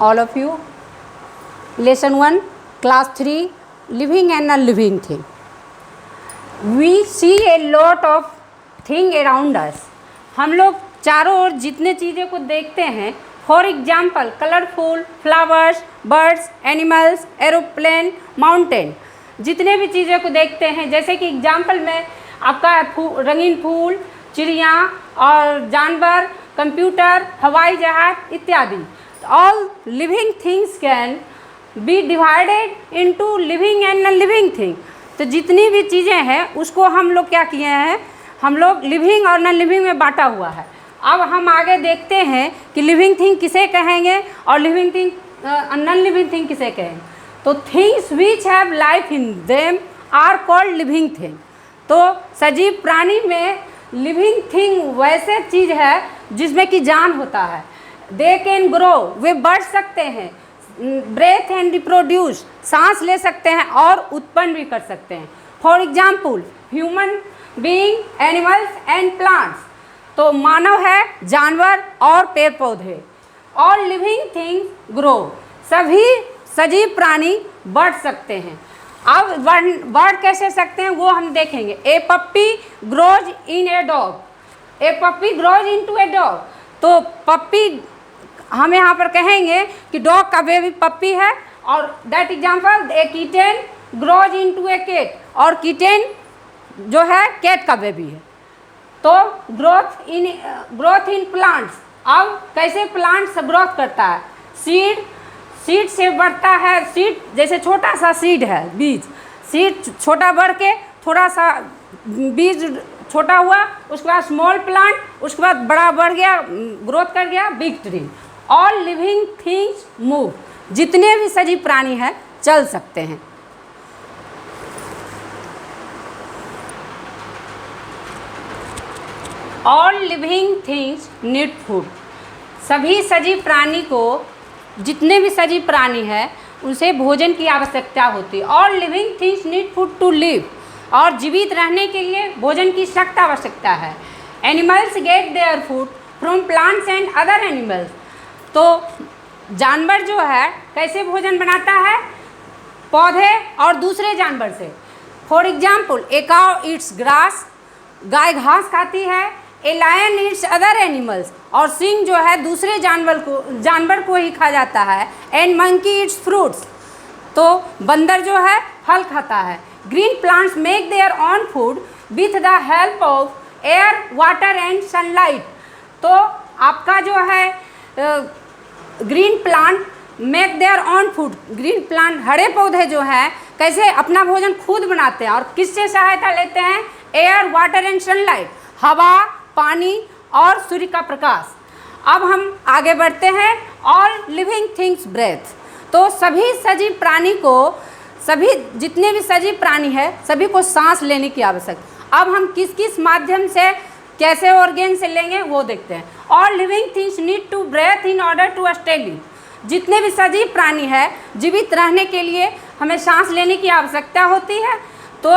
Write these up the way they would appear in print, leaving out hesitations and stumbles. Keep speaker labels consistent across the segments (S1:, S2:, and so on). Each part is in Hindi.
S1: all of you. Lesson 1, Class 3, Living and Non-Living Thing. We see a lot of thing around us. हम लोग चारों ओर जितने चीज़ें को देखते हैं, for example colourful flowers, birds, animals, aeroplane, mountain, जितने भी चीज़ें को देखते हैं, जैसे कि एग्जाम्पल में आपका रंगीन फूल, चिड़िया और जानवर, कंप्यूटर, हवाई जहाज इत्यादि. All living things can be divided into living and non living thing. तो जितनी भी चीज़ें हैं उसको हम लोग क्या किए हैं, हम लोग लिविंग और नॉन लिविंग में बांटा हुआ है. अब हम आगे देखते हैं कि लिविंग थिंग किसे कहेंगे और living thing non living thing किसे कहेंगे. तो things which have life in them are called living thing. तो सजीव प्राणी में लिविंग थिंग वैसे चीज़ है जिसमें कि जान होता है. दे कैन ग्रो, वे बढ़ सकते हैं. ब्रेथ एंड रिप्रोड्यूस, सांस ले सकते हैं और उत्पन्न भी कर सकते हैं. For example human being, animals and plants. तो मानव है, जानवर और पेड़ पौधे. ऑल लिविंग थिंग्स ग्रो, सभी सजीव प्राणी बढ़ सकते हैं. अब बढ़ कैसे सकते हैं वो हम देखेंगे. A puppy grows in a dog, a puppy grows into a dog. तो पप्पी हम यहाँ पर कहेंगे कि डॉग का बेबी पप्पी है. और that example a kitten grows into a cat, और किटेन जो है कैट का बेबी है. तो ग्रोथ इन प्लांट्स. अब कैसे प्लांट्स ग्रोथ करता है. सीड से बढ़ता है. सीड जैसे छोटा सा सीड है, बीज, सीड छोटा बढ़ के थोड़ा सा बीज छोटा हुआ, उसके बाद स्मॉल प्लांट, उसके बाद बड़ा बढ़ गया, ग्रोथ कर गया big tree. All living things move, जितने भी सजीव प्राणी हैं चल सकते हैं. All living things need food, सभी सजीव प्राणी को, जितने भी सजीव प्राणी हैं उनसे भोजन की आवश्यकता होती है. All living things need food to live, और जीवित रहने के लिए भोजन की सख्त आवश्यकता है. Animals gate their food from plants and other animals. तो जानवर जो है कैसे भोजन बनाता है, पौधे और दूसरे जानवर से. For example a cow eats grass, गाय घास खाती है. A lion eats other animals, और सिंह जो है दूसरे जानवर को ही खा जाता है. एंड मंकी ईट्स फ्रूट्स, तो बंदर जो है फल खाता है. Green plants make their own food with the help of air, water and sunlight. तो आपका जो है green plant make their own food, green plant हरे पौधे जो हैं कैसे अपना भोजन खुद बनाते हैं और किससे सहायता लेते हैं. एयर, वाटर एंड सनलाइट, हवा, पानी और सूर्य का प्रकाश. अब हम आगे बढ़ते हैं. All living things breathe. तो सभी सजीव प्राणी को, सभी जितने भी सजीव प्राणी है सभी को सांस लेने की आवश्यकता. अब हम किस किस माध्यम से, कैसे ऑर्गेन से लेंगे वो देखते हैं. All living things need to breathe in order to stay live. जितने भी सजीव प्राणी है जीवित रहने के लिए हमें सांस लेने की आवश्यकता होती है. तो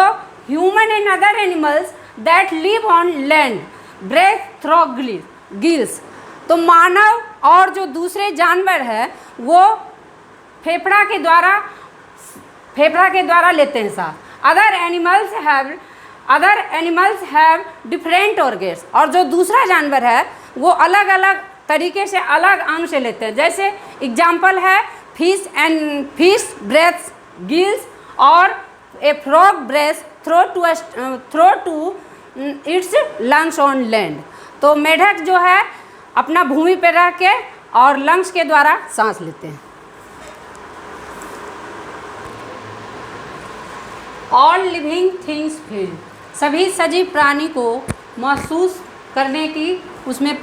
S1: human and other animals that live on land breathe through gills. तो मानव और जो दूसरे जानवर है वो फेफड़ा के द्वारा लेते हैं सांस. Other animals have different organs, और जो दूसरा जानवर है वो अलग अलग तरीके से अलग अंग से लेते हैं. जैसे एग्जाम्पल है फिश ब्रेथ्स गिल्स, और a frog breathe through to its lungs on land. तो मेढक जो है अपना भूमि पर रह के और लंग्स के द्वारा सांस लेते हैं. ऑल लिविंग थिंग्स फील, सभी सजीव प्राणी को महसूस करने की उसमें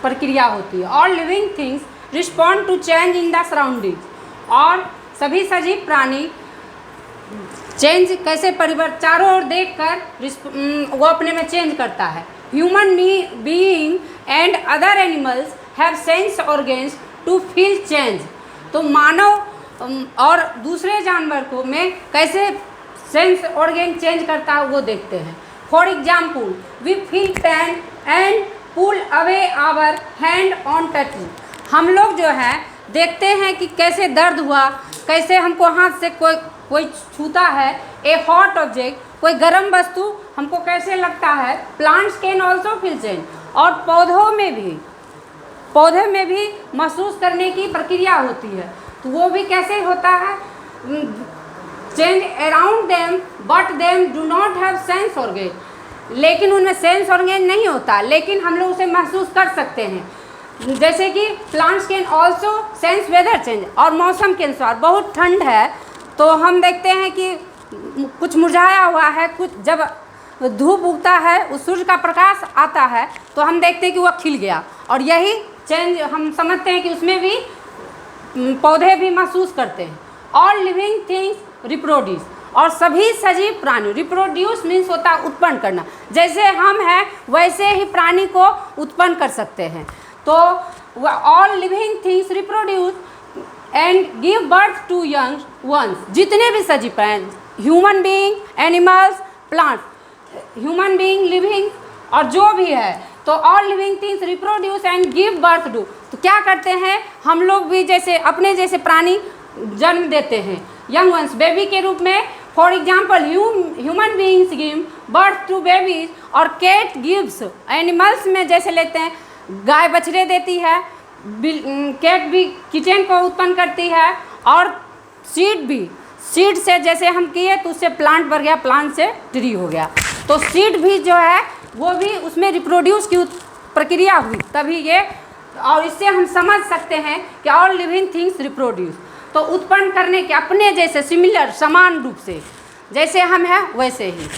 S1: प्रक्रिया होती है. All living things respond to change in the surrounding, और सभी सजीव प्राणी चेंज कैसे परिवर्तन चारों ओर देखकर वो अपने में चेंज करता है. Human being and other animals have sense organs to feel change. तो मानव और दूसरे जानवर को में कैसे सेंस ऑर्गेन चेंज करता है वो देखते हैं. For example we feel pain and pull away our hand on touching. हम लोग जो है देखते हैं कि कैसे दर्द हुआ, कैसे हमको हाथ से कोई छूता है, ए हॉट ऑब्जेक्ट, कोई गर्म वस्तु हमको कैसे लगता है। Plants can also feel change, और पौधे में भी महसूस करने की प्रक्रिया होती है। तो वो भी कैसे होता है, change around them but them do not have sense organ, लेकिन उनमें सेंस ऑर्गेन नहीं होता, लेकिन हम लोग उसे महसूस कर सकते हैं। जैसे कि plants can also sense weather change, और मौसम के अनुसार बहुत ठंड है तो हम देखते हैं कि कुछ मुरझाया हुआ है, कुछ जब धूप उगता है, उस सूर्य का प्रकाश आता है तो हम देखते हैं कि वह खिल गया, और यही चेंज हम समझते हैं कि उसमें भी पौधे भी महसूस करते हैं। ऑल लिविंग थिंग्स रिप्रोड्यूस, और सभी सजीव प्राणी, रिप्रोड्यूस मीन्स होता है उत्पन्न करना, जैसे हम हैं वैसे ही प्राणी को उत्पन्न कर सकते हैं। तो all living things reproduce and give birth to young ones, जितने भी सजीव प्राणी, human being, animals, plants, human being, living और जो भी है, तो all living things reproduce and give birth to. तो क्या करते हैं हम लोग भी, जैसे अपने जैसे प्राणी जन्म देते हैं यंग वंस, बेबी के रूप में। For example human beings give birth to babies, और कैट गिव्स, एनिमल्स में जैसे लेते हैं गाय बछड़े देती है, कैट भी किचन को उत्पन्न करती है, और सीड भी, सीड से जैसे हम किए तो उससे प्लांट बढ़ गया, प्लांट से ट्री हो गया। तो सीड भी जो है वो भी उसमें रिप्रोड्यूस की प्रक्रिया हुई तभी ये, और इससे हम समझ सकते हैं कि ऑल लिविंग थिंग्स रिप्रोड्यूस, तो उत्पन्न करने के अपने जैसे सिमिलर, समान रूप से जैसे हम हैं वैसे ही।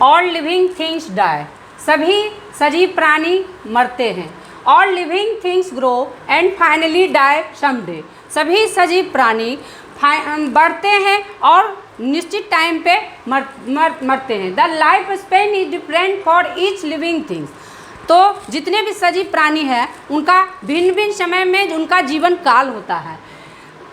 S1: ऑल लिविंग थिंग्स डाई, सभी सजीव प्राणी मरते हैं। All living things grow and finally die someday, सभी सजीव प्राणी बढ़ते हैं और निश्चित टाइम पे मरते हैं। The life span is different for each living things, तो जितने भी सजीव प्राणी हैं उनका भिन्न भिन्न समय में उनका जीवन काल होता है।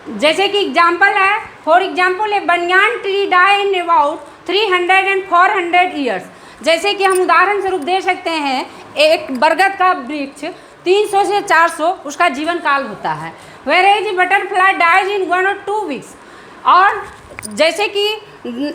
S1: जैसे कि एग्जाम्पल है, for example a banyan tree die in about 300 and 400 years, जैसे कि हम उदाहरण स्वरूप दे सकते हैं एक बरगद का वृक्ष 300 से 400 उसका जीवन काल होता है। Where butterfly dies in 1 or 2 weeks, और जैसे कि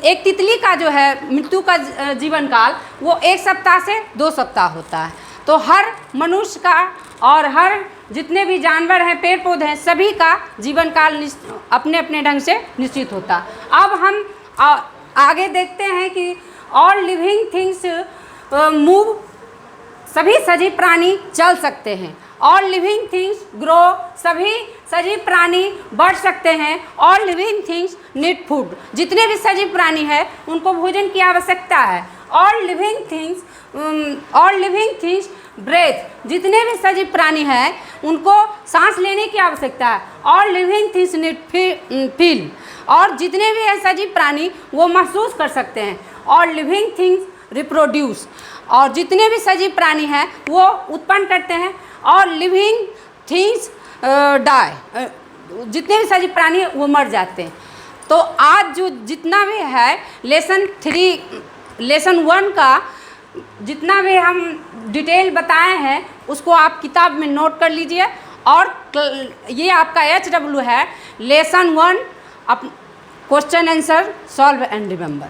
S1: एक तितली का जो है मृत्यु का जीवन काल वो 1 सप्ताह से 2 सप्ताह होता है। तो हर मनुष्य का और हर जितने भी जानवर हैं, पेड़ पौधे हैं, सभी का जीवन काल अपने अपने ढंग से निश्चित होता है। अब हम आगे देखते हैं कि ऑल लिविंग थिंग्स मूव, सभी सजीव प्राणी चल सकते हैं। ऑल लिविंग थिंग्स ग्रो, सभी सजीव प्राणी बढ़ सकते हैं। All living things need food, जितने भी सजीव प्राणी हैं उनको भोजन की आवश्यकता है। ऑल लिविंग थिंग्स ब्रेथ, जितने भी सजीव प्राणी हैं उनको सांस लेने की आवश्यकता है। All living things need feel, और जितने भी हैं सजीव प्राणी वो महसूस कर सकते हैं। ऑल लिविंग थिंग्स रिप्रोड्यूस, और जितने भी सजीव प्राणी हैं वो उत्पन्न करते हैं। और लिविंग थिंग्स डाई, जितने भी सजीव प्राणी हैं वो मर जाते हैं। तो आज जो जितना भी है लेसन 1 का जितना भी हम डिटेल बताए हैं उसको आप किताब में नोट कर लीजिए, और ये आपका HW है lesson 1, question answer solve and remember.